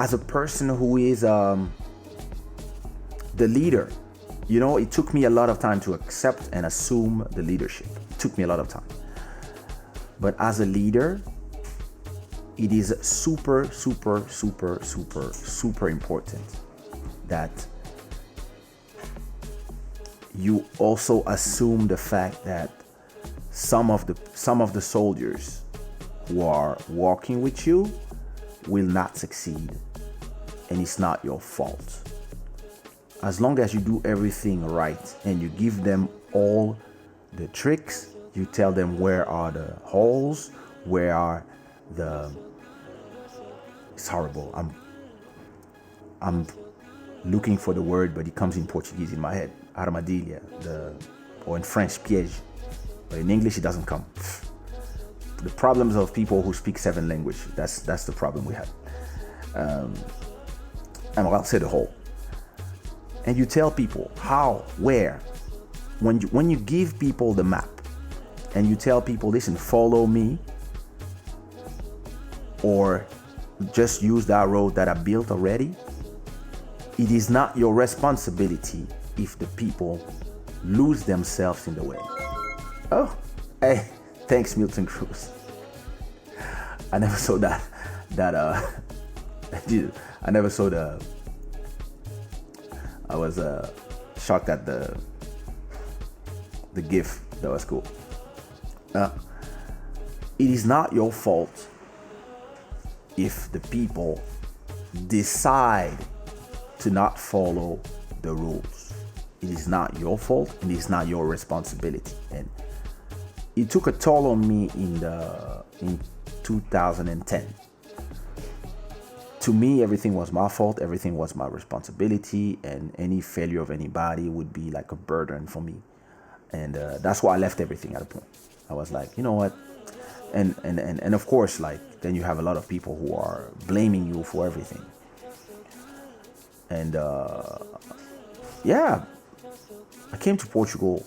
as a person who is the leader, it took me a lot of time to accept and assume the leadership. It took me a lot of time. But as a leader, it is super, super, super, super, super important that you also assume the fact that some of the soldiers who are walking with you will not succeed, and it's not your fault. As long as you do everything right and you give them all the tricks, you tell them where are the holes, where are the... It's horrible. I'm looking for the word, but it comes in Portuguese in my head. Armadilha, or in French, piège. But in English, it doesn't come. The problems of people who speak 7 languages, that's the problem we have. And I'll say the whole. And you tell people how, where. When you give people the map and you tell people, listen, follow me, or just use that road that I built already, it is not your responsibility if the people lose themselves in the way. Oh, hey, thanks, Milton Cruz. I never saw that I never saw I was shocked at the GIF. That was cool. It is not your fault if the people decide to not follow the rules. It is not your fault, and it's not your responsibility. And it took a toll on me in 2010. To me, everything was my fault, everything was my responsibility, and any failure of anybody would be like a burden for me. And that's why I left everything at a point. I was like, you know what? And of course, like, then you have a lot of people who are blaming you for everything. And yeah, I came to Portugal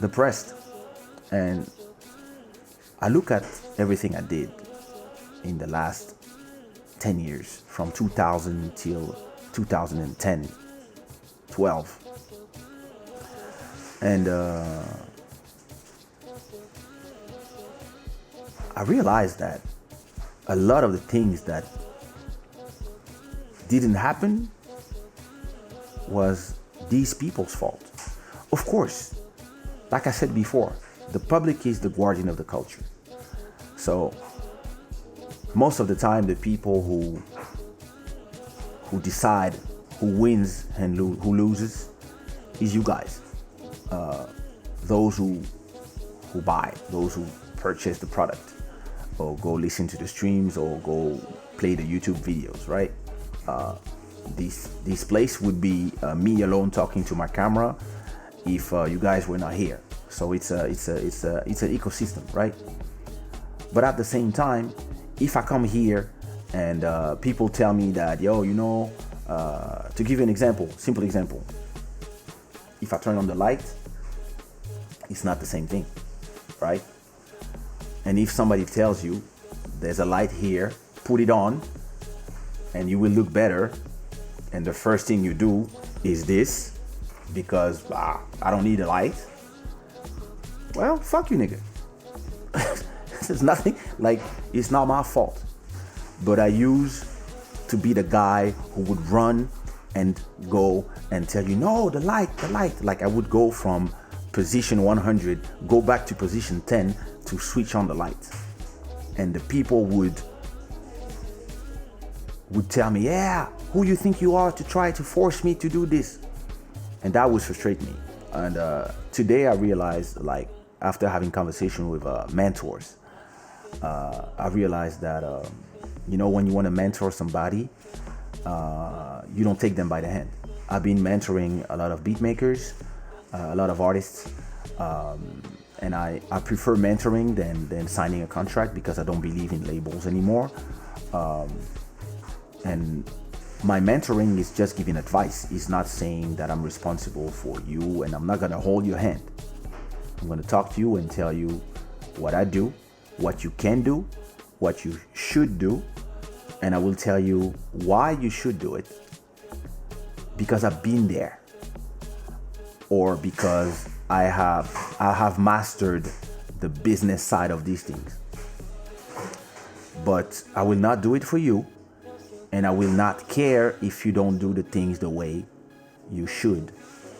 depressed, and I look at everything I did in the last 10 years, from 2000 till 2010, 12. And I realized that a lot of the things that didn't happen was these people's fault. Of course, like I said before, the public is the guardian of the culture. So most of the time, the people who decide who wins and who loses is you guys. Those who buy, those who purchase the product, or go listen to the streams, or go play the YouTube videos, right? This place would be me alone talking to my camera if you guys were not here. So it's an ecosystem, right? But at the same time, if I come here and people tell me that, yo, to give you an example, simple example, if I turn on the light, it's not the same thing, right? And if somebody tells you there's a light here, put it on and you will look better, and the first thing you do is this because I don't need a light, well, fuck you, nigga. There's nothing, like, it's not my fault. But I used to be the guy who would run and go and tell you, no, the light. Like, I would go from position 100, go back to position 10 to switch on the light. And the people would tell me, yeah, who you think you are to try to force me to do this? And that would frustrate me. And today I realized, like, after having conversation with mentors, I realized that, when you want to mentor somebody, you don't take them by the hand. I've been mentoring a lot of beat makers, a lot of artists, and I prefer mentoring than signing a contract, because I don't believe in labels anymore. And my mentoring is just giving advice. It's not saying that I'm responsible for you, and I'm not going to hold your hand. I'm going to talk to you and tell you what I do, what you can do, what you should do, and I will tell you why you should do it, because I've been there, or because I have mastered the business side of these things. But I will not do it for you, and I will not care if you don't do the things the way you should,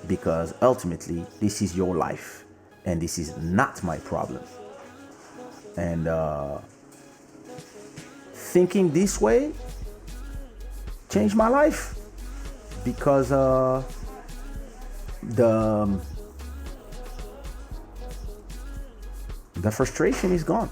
because ultimately this is your life and this is not my problem. And thinking this way changed my life, because the frustration is gone.